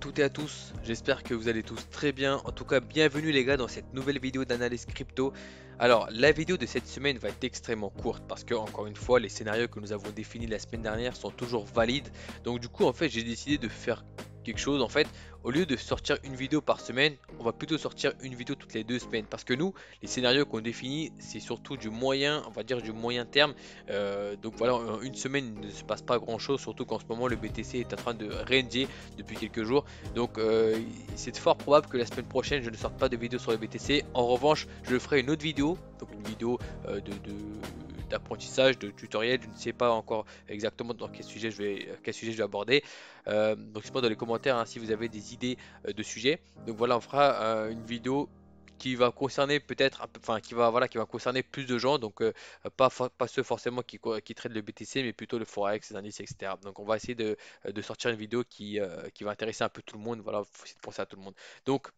toutes et à tous, j'espère que vous allez tous très bien. En tout cas, bienvenue les gars dans cette nouvelle vidéo d'analyse crypto. Alors, la vidéo de cette semaine va être extrêmement courte parce que, encore une fois, les scénarios que nous avons définis la semaine dernière sont toujours valides. Donc, du coup, en fait, j'ai décidé de faire quelque chose. En fait, au lieu de sortir une vidéo par semaine, on va plutôt sortir une vidéo toutes les 2 semaines parce que nous, les scénarios qu'on définit, c'est surtout du moyen, on va dire du moyen terme. Donc voilà, en une semaine, il ne se passe pas grand chose, surtout qu'en ce moment, le BTC est en train de ranger depuis quelques jours. Donc c'est fort probable que la semaine prochaine je ne sorte pas de vidéo sur le BTC. En revanche, je ferai une autre vidéo, donc une vidéo d'apprentissage, de tutoriel. Je ne sais pas encore exactement dans quel sujet je vais aborder. Donc c'est pas dans les commentaires hein, si vous avez des idées de sujets. Donc voilà, on fera une vidéo qui va concerner peut-être enfin qui va concerner plus de gens, donc pas ceux forcément qui traitent le BTC, mais plutôt le forex, les indices, etc. Donc on va essayer de sortir une vidéo qui va intéresser un peu tout le monde. Voilà, faut essayer de penser à tout le monde. Donc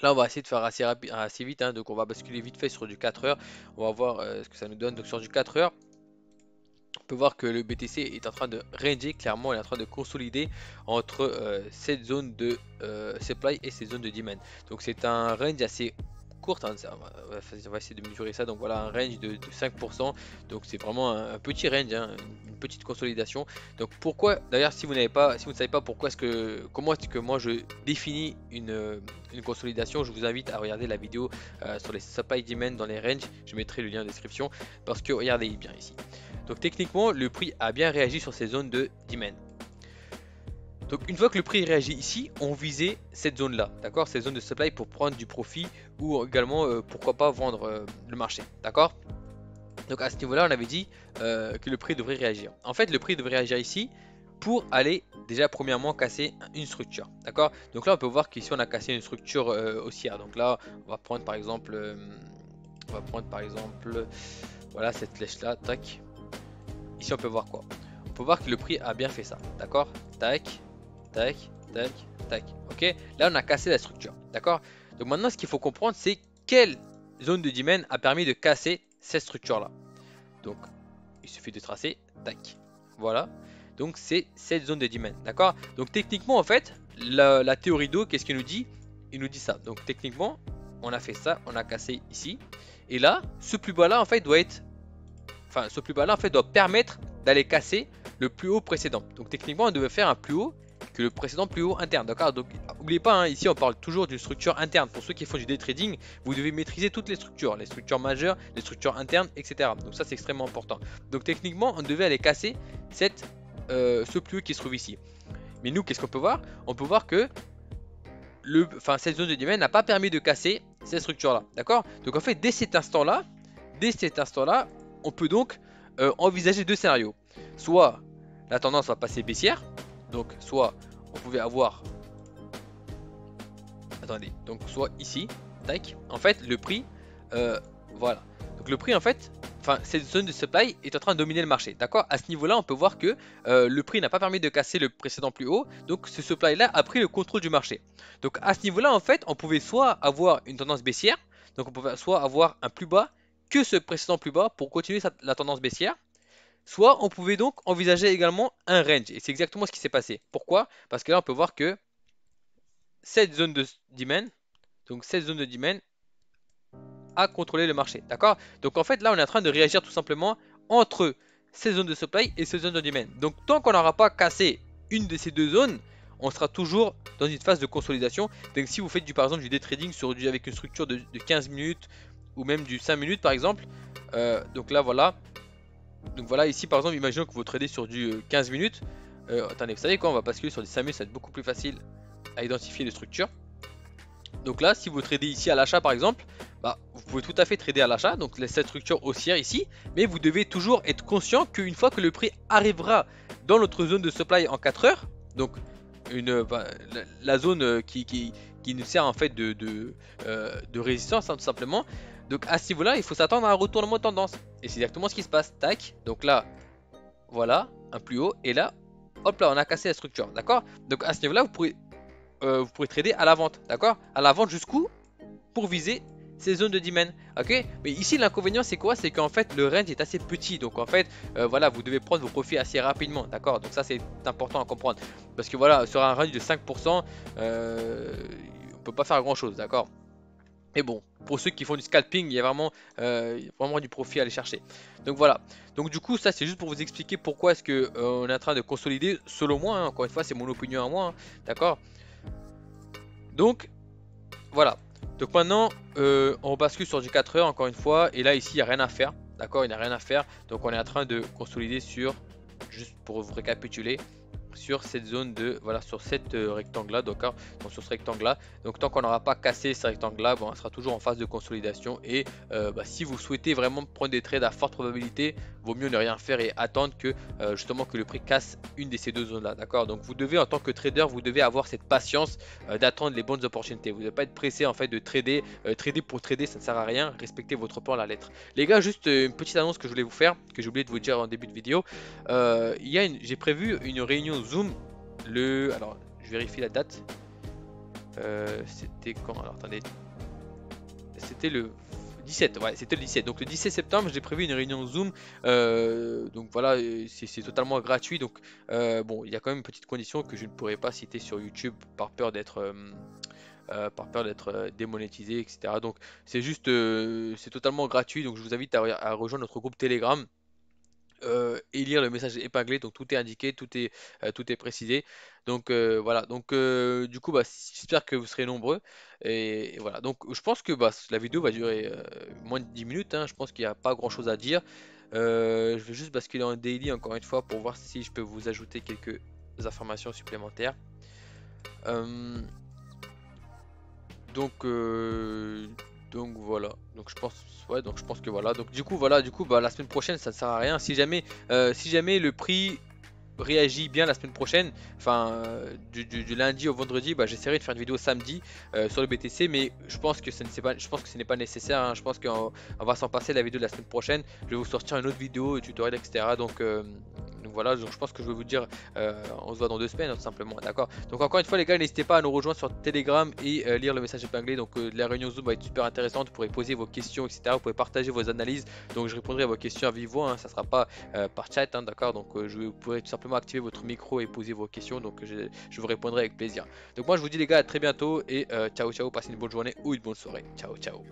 là, on va essayer de faire assez vite, hein. Donc on va basculer vite fait sur du 4 heures. On va voir ce que ça nous donne. Donc sur du 4 heures, on peut voir que le BTC est en train de ranger, clairement, il est en train de consolider entre cette zone de supply et cette zone de demand. Donc c'est un range assez court, hein, on va essayer de mesurer ça. Donc voilà, un range de 5%. Donc c'est vraiment un petit range, hein, une petite consolidation. Donc pourquoi, d'ailleurs, si vous ne savez pas pourquoi comment est-ce que moi je définis une consolidation, je vous invite à regarder la vidéo sur les supply demand dans les ranges. Je mettrai le lien en description parce que regardez bien ici. Donc techniquement, le prix a bien réagi sur ces zones de demand. Donc une fois que le prix réagit ici, on visait cette zone là, d'accord, cette zone de supply pour prendre du profit ou également pourquoi pas vendre le marché, d'accord. Donc à ce niveau là on avait dit que le prix devrait réagir. En fait le prix devrait réagir ici pour aller déjà premièrement casser une structure, d'accord. Donc là on peut voir qu'ici on a cassé une structure haussière. Donc là on va prendre par exemple voilà cette flèche là, tac. Ici on peut voir quoi? On peut voir que le prix a bien fait ça, d'accord. Tac, tac, tac, tac. Ok, là on a cassé la structure, d'accord. Donc maintenant ce qu'il faut comprendre c'est quelle zone de demand a permis de casser cette structure là. Donc il suffit de tracer, tac, voilà. Donc c'est cette zone de demand, d'accord. Donc techniquement en fait la théorie d'eau qu'est-ce qu'il nous dit? Il nous dit ça. Donc techniquement on a fait ça, on a cassé ici. Et là ce plus bas là en fait doit être, enfin ce plus bas là en fait doit permettre d'aller casser le plus haut précédent. Donc techniquement on devait faire un plus haut que le précédent plus haut interne, d'accord. Donc n'oubliez pas hein, ici on parle toujours d'une structure interne. Pour ceux qui font du day trading, vous devez maîtriser toutes les structures majeures, les structures internes, etc. Donc ça c'est extrêmement important. Donc techniquement on devait aller casser ce plus haut qui se trouve ici. Mais nous qu'est-ce qu'on peut voir? On peut voir que cette zone de demand n'a pas permis de casser cette structure là, d'accord. Donc en fait dès cet instant là on peut donc envisager deux scénarios. Soit la tendance va passer baissière, donc soit on pouvait avoir, attendez, donc soit ici, tac, en fait le prix, voilà, donc le prix en fait, enfin cette zone de supply est en train de dominer le marché, d'accord. À ce niveau là on peut voir que le prix n'a pas permis de casser le précédent plus haut, donc ce supply là a pris le contrôle du marché. Donc à ce niveau là en fait on pouvait soit avoir une tendance baissière, donc on pouvait soit avoir un plus bas que ce précédent plus bas pour continuer la tendance baissière, soit on pouvait donc envisager également un range. Et c'est exactement ce qui s'est passé. Pourquoi? Parce que là on peut voir que cette zone de demand, donc cette zone de demand a contrôlé le marché, d'accord. Donc en fait là on est en train de réagir tout simplement entre ces zones de supply et ces zones de demand. Donc tant qu'on n'aura pas cassé une de ces deux zones, on sera toujours dans une phase de consolidation. Donc si vous faites par exemple du day trading avec une structure de 15 minutes ou même du 5 minutes par exemple, donc là voilà. Donc voilà, ici par exemple, imaginons que vous tradez sur du 15 minutes. Attendez, vous savez quoi, on va basculer sur des 5 minutes, ça va être beaucoup plus facile à identifier les structures. Donc là, si vous tradez ici à l'achat par exemple, bah, vous pouvez tout à fait trader à l'achat, donc cette structure haussière ici, mais vous devez toujours être conscient qu'une fois que le prix arrivera dans notre zone de supply en 4 heures, donc la zone qui nous sert en fait de résistance hein, tout simplement. Donc à ce niveau là il faut s'attendre à un retournement de tendance. Et c'est exactement ce qui se passe. Tac. Donc là, voilà, un plus haut. Et là, hop là, on a cassé la structure. D'accord. Donc à ce niveau là vous pourrez trader à la vente. D'accord. À la vente jusqu'où? Pour viser ces zones de demand. Ok, mais ici l'inconvénient c'est quoi? C'est qu'en fait le range est assez petit, donc en fait voilà, vous devez prendre vos profits assez rapidement, d'accord? Donc ça c'est important à comprendre, parce que voilà, sur un range de 5%, on peut pas faire grand chose, d'accord? Mais bon, pour ceux qui font du scalping, il y a vraiment du profit à aller chercher. Donc voilà. Donc du coup, ça c'est juste pour vous expliquer pourquoi est-ce que on est en train de consolider, selon moi, hein. Encore une fois, c'est mon opinion à moi, hein. D'accord? Donc voilà. Donc maintenant, on bascule sur du 4 heures encore une fois. Et là, ici, il n'y a rien à faire. D'accord? Il n'y a rien à faire. Donc on est en train de consolider sur, juste pour vous récapituler, sur cette zone de, voilà, sur cette rectangle là, d'accord, donc sur ce rectangle là. Donc tant qu'on n'aura pas cassé ce rectangle là, bon, on sera toujours en phase de consolidation. Et si vous souhaitez vraiment prendre des trades à forte probabilité, vaut mieux ne rien faire et attendre que justement que le prix casse une de ces deux zones là, d'accord. Donc vous devez, en tant que trader, vous devez avoir cette patience d'attendre les bonnes opportunités. Vous ne devez pas être pressé en fait de trader. Trader pour trader, ça ne sert à rien. Respectez votre plan à la lettre. Les gars, juste une petite annonce que je voulais vous faire, que j'ai oublié de vous dire en début de vidéo. J'ai prévu une réunion Zoom alors je vérifie la date. C'était quand? Alors attendez, c'était le 17, ouais, c'était le 17. Donc le 17 septembre, j'ai prévu une réunion Zoom. Donc voilà, c'est totalement gratuit. Donc bon, il y a quand même une petite condition que je ne pourrais pas citer sur YouTube par peur d'être démonétisé, etc. Donc c'est juste, c'est totalement gratuit. Donc je vous invite à rejoindre notre groupe Telegram. Et lire le message épinglé, donc tout est indiqué, tout est précisé. Donc voilà, donc du coup bah, j'espère que vous serez nombreux. Et voilà, donc je pense que bah, la vidéo va durer moins de 10 minutes, hein. Je pense qu'il n'y a pas grand chose à dire. Je vais juste basculer en daily encore une fois pour voir si je peux vous ajouter quelques informations supplémentaires. Euh, donc, voilà. Donc je pense, ouais, donc je pense que voilà. Donc du coup voilà, bah, la semaine prochaine ça ne sert à rien. Si jamais le prix réagit bien la semaine prochaine, enfin du lundi au vendredi, bah, j'essaierai de faire une vidéo samedi sur le BTC, mais je pense que je pense que ce n'est pas nécessaire, hein. Je pense qu'on va s'en passer la vidéo de la semaine prochaine. Je vais vous sortir une autre vidéo, tutoriel, etc. Donc voilà, donc je pense que je vais vous dire, on se voit dans 2 semaines, hein, tout simplement, d'accord. Donc encore une fois les gars, n'hésitez pas à nous rejoindre sur Telegram et lire le message épinglé. Donc la réunion Zoom va être super intéressante, vous pourrez poser vos questions, etc. Vous pouvez partager vos analyses, donc je répondrai à vos questions à vive voix, hein. Ça sera pas par chat, hein, d'accord. Donc vous pourrez tout simplement activer votre micro et poser vos questions, donc je vous répondrai avec plaisir. Donc moi je vous dis les gars, à très bientôt et ciao ciao, passez une bonne journée ou une bonne soirée. Ciao ciao.